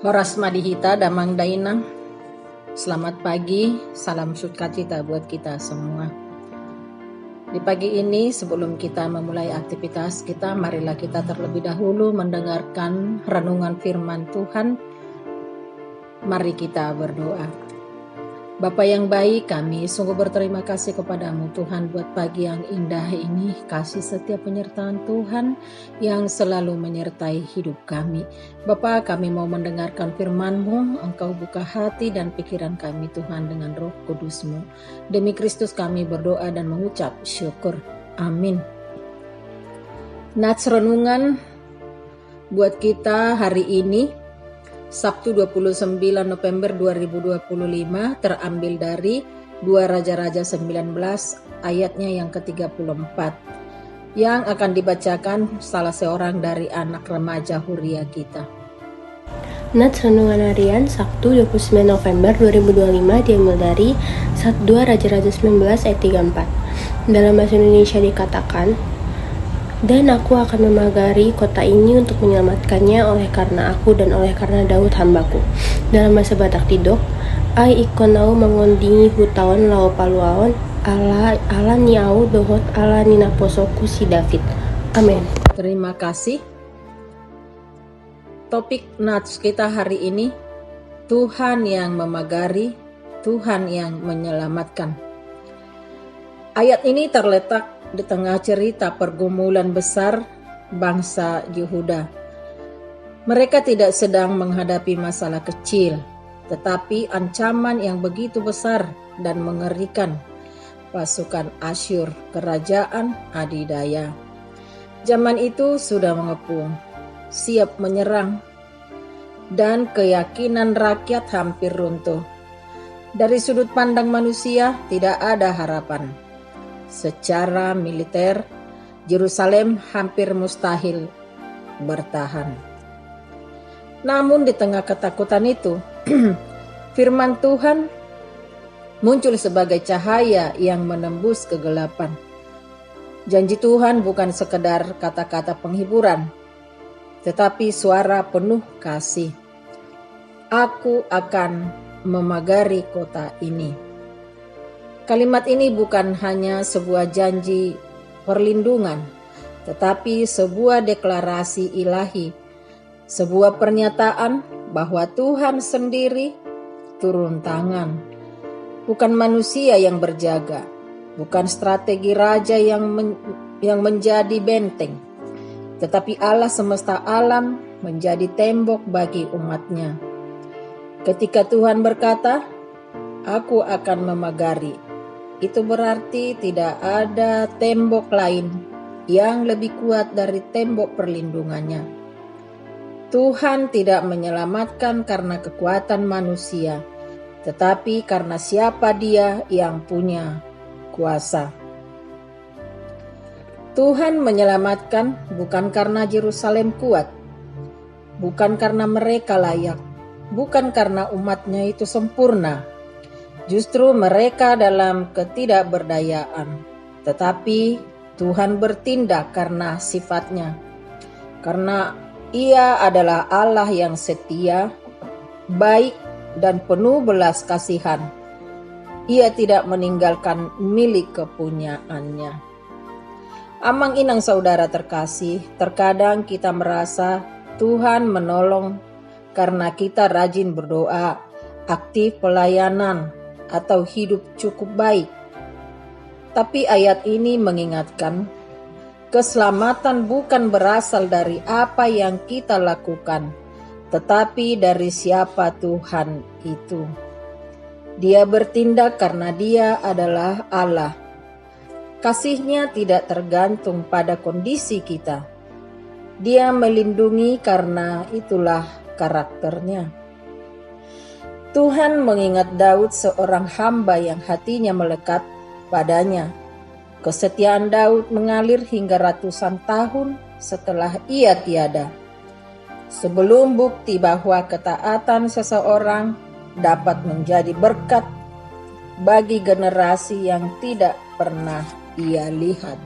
Oras Madihita Damang Dainang. Selamat pagi, salam sukacita buat kita semua. Di pagi ini sebelum kita memulai aktivitas kita, marilah kita terlebih dahulu mendengarkan renungan firman Tuhan. Mari kita berdoa. Bapa yang baik, kami sungguh berterima kasih kepadamu Tuhan buat pagi yang indah ini, kasih setiap penyertaan Tuhan yang selalu menyertai hidup kami. Bapa, kami mau mendengarkan firman-Mu, Engkau buka hati dan pikiran kami Tuhan dengan Roh Kudus-Mu. Demi Kristus kami berdoa dan mengucap syukur. Amin. Nats renungan buat kita hari ini Sabtu 29 November 2025 terambil dari 2 Raja-Raja 19 ayatnya yang ke-34 yang akan dibacakan salah seorang dari anak remaja Huria kita. Nats renungan harian Sabtu 29 November 2025 diambil dari 2 Raja-Raja 19 ayat 34. Dalam bahasa Indonesia dikatakan, "Dan aku akan memagari kota ini untuk menyelamatkannya oleh karena aku dan oleh karena Daud hambaku." Dalam bahasa Batak Tidok, "Ai ikonau mengondingi hutawan lau paluaon, ala niau dohot ala ninaposoku si David." Amin. Terima kasih. Topik Nats kita hari ini, Tuhan yang memagari, Tuhan yang menyelamatkan. Ayat ini terletak di tengah cerita pergumulan besar bangsa Yehuda. Mereka tidak sedang menghadapi masalah kecil, tetapi ancaman yang begitu besar dan mengerikan. Pasukan Asyur, kerajaan adidaya, zaman itu sudah mengepung, siap menyerang, dan keyakinan rakyat hampir runtuh. Dari sudut pandang manusia, tidak ada harapan. Secara militer, Yerusalem hampir mustahil bertahan. Namun di tengah ketakutan itu, firman Tuhan muncul sebagai cahaya yang menembus kegelapan. Janji Tuhan bukan sekedar kata-kata penghiburan, tetapi suara penuh kasih. Aku akan memagari kota ini. Kalimat ini bukan hanya sebuah janji perlindungan, tetapi sebuah deklarasi ilahi, sebuah pernyataan bahwa Tuhan sendiri turun tangan. Bukan manusia yang berjaga, bukan strategi raja yang menjadi benteng, tetapi Allah semesta alam menjadi tembok bagi umatnya. Ketika Tuhan berkata, "Aku akan memagari," itu berarti tidak ada tembok lain yang lebih kuat dari tembok perlindungannya. Tuhan tidak menyelamatkan karena kekuatan manusia, tetapi karena siapa Dia yang punya kuasa. Tuhan menyelamatkan bukan karena Yerusalem kuat, bukan karena mereka layak, bukan karena umatnya itu sempurna. Justru mereka dalam ketidakberdayaan, tetapi Tuhan bertindak karena sifatnya. Karena Ia adalah Allah yang setia, baik, dan penuh belas kasihan. Ia tidak meninggalkan milik kepunyaannya. Amang inang saudara terkasih, terkadang kita merasa Tuhan menolong karena kita rajin berdoa, aktif pelayanan, atau hidup cukup baik. Tapi ayat ini mengingatkan, keselamatan bukan berasal dari apa yang kita lakukan, tetapi dari siapa Tuhan itu. Dia bertindak karena Dia adalah Allah. Kasih-Nya tidak tergantung pada kondisi kita. Dia melindungi karena itulah karakternya. Tuhan mengingat Daud, seorang hamba yang hatinya melekat padanya. Kesetiaan Daud mengalir hingga ratusan tahun setelah ia tiada. Sebelum bukti bahwa ketaatan seseorang dapat menjadi berkat bagi generasi yang tidak pernah ia lihat.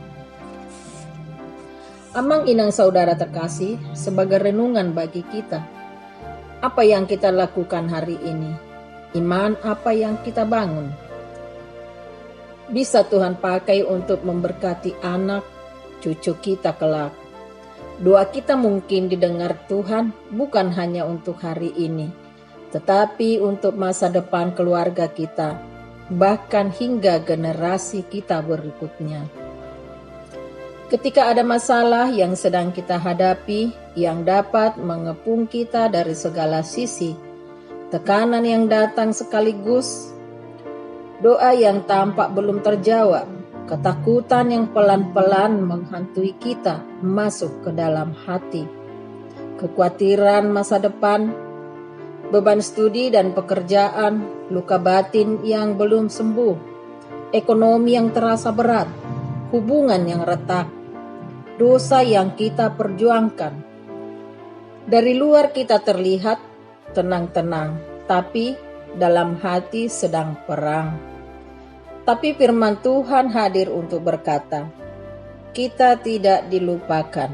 Amang inang saudara terkasih, sebagai renungan bagi kita, Apa yang kita lakukan hari ini? Iman apa yang kita bangun? Bisa Tuhan pakai untuk memberkati anak, cucu kita kelak. Doa kita mungkin didengar Tuhan bukan hanya untuk hari ini, tetapi untuk masa depan keluarga kita, bahkan hingga generasi kita berikutnya. Ketika ada masalah yang sedang kita hadapi, yang dapat mengepung kita dari segala sisi, tekanan yang datang sekaligus, doa yang tampak belum terjawab, ketakutan yang pelan-pelan menghantui kita masuk ke dalam hati, kekhawatiran masa depan, beban studi dan pekerjaan, luka batin yang belum sembuh, ekonomi yang terasa berat, hubungan yang retak, dosa yang kita perjuangkan. Dari luar kita terlihat tenang-tenang, tapi dalam hati sedang perang. Tapi firman Tuhan hadir untuk berkata, kita tidak dilupakan,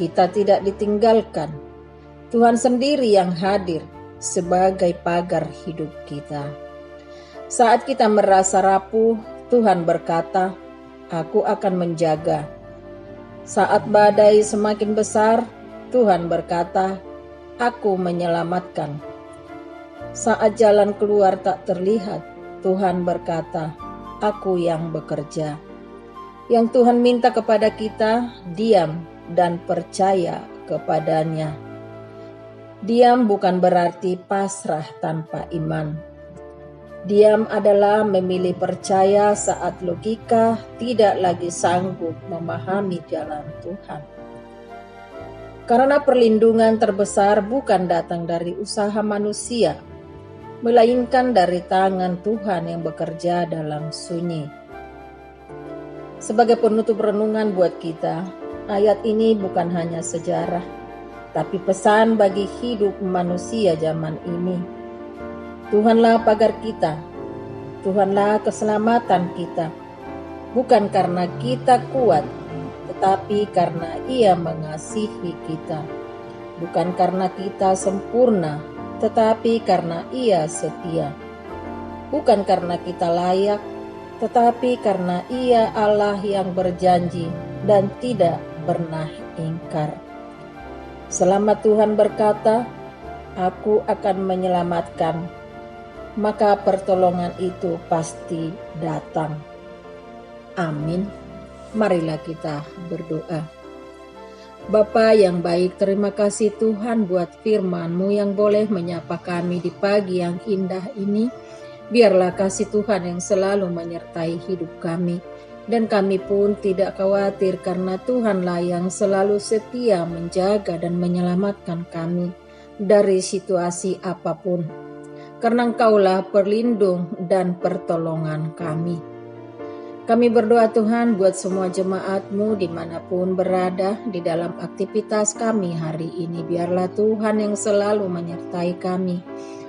kita tidak ditinggalkan. Tuhan sendiri yang hadir sebagai pagar hidup kita. Saat kita merasa rapuh, Tuhan berkata, aku akan menjaga. Saat badai semakin besar, Tuhan berkata, aku menyelamatkan. Saat jalan keluar tak terlihat, Tuhan berkata, aku yang bekerja. Yang Tuhan minta kepada kita, diam dan percaya kepadanya. Diam bukan berarti pasrah tanpa iman. Diam adalah memilih percaya saat logika tidak lagi sanggup memahami jalan Tuhan. Karena perlindungan terbesar bukan datang dari usaha manusia, melainkan dari tangan Tuhan yang bekerja dalam sunyi. Sebagai penutup renungan buat kita, ayat ini bukan hanya sejarah, tapi pesan bagi hidup manusia zaman ini. Tuhanlah pagar kita, Tuhanlah keselamatan kita, bukan karena kita kuat, tetapi karena Ia mengasihi kita, bukan karena kita sempurna, tetapi karena Ia setia, bukan karena kita layak, tetapi karena Ia Allah yang berjanji dan tidak pernah ingkar. Selama Tuhan berkata, aku akan menyelamatkan, maka pertolongan itu pasti datang. Amin. Marilah kita berdoa. Bapa yang baik, terima kasih Tuhan buat firman-Mu yang boleh menyapa kami di pagi yang indah ini. Biarlah kasih Tuhan yang selalu menyertai hidup kami. Dan kami pun tidak khawatir karena Tuhanlah yang selalu setia menjaga dan menyelamatkan kami dari situasi apapun. Karena Engkaulah perlindung dan pertolongan kami. Kami berdoa Tuhan buat semua jemaat-Mu dimanapun berada di dalam aktivitas kami hari ini. Biarlah Tuhan yang selalu menyertai kami.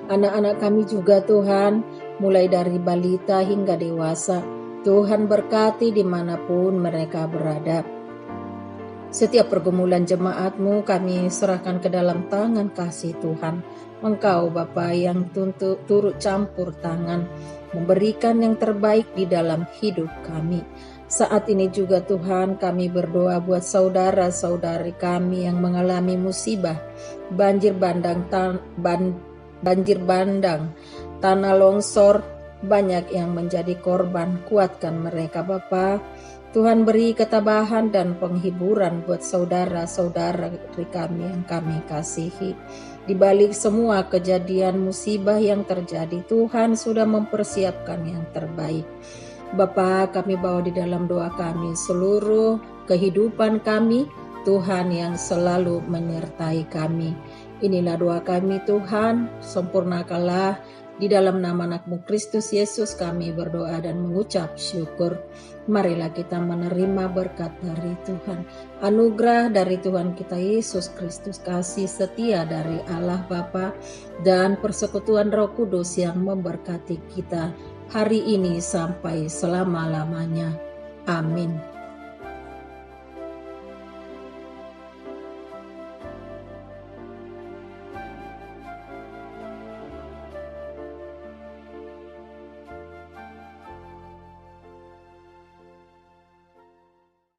Anak-anak kami juga Tuhan, mulai dari balita hingga dewasa. Tuhan berkati dimanapun mereka berada. Setiap pergumulan jemaat-Mu kami serahkan ke dalam tangan kasih Tuhan. Engkau Bapa yang turut campur tangan, memberikan yang terbaik di dalam hidup kami. Saat ini juga Tuhan kami berdoa buat saudara-saudari kami yang mengalami musibah, banjir bandang, tanah longsor, banyak yang menjadi korban. Kuatkan mereka Bapa. Tuhan beri ketabahan dan penghiburan buat saudara-saudari kami yang kami kasihi. Di balik semua kejadian musibah yang terjadi, Tuhan sudah mempersiapkan yang terbaik. Bapa, kami bawa di dalam doa kami seluruh kehidupan kami, Tuhan yang selalu menyertai kami. Inilah doa kami Tuhan, sempurnakanlah di dalam nama anak-Mu Kristus Yesus kami berdoa dan mengucap syukur. Marilah kita menerima berkat dari Tuhan. Anugerah dari Tuhan kita Yesus Kristus, kasih setia dari Allah Bapa, dan persekutuan Roh Kudus yang memberkati kita hari ini sampai selama-lamanya. Amin.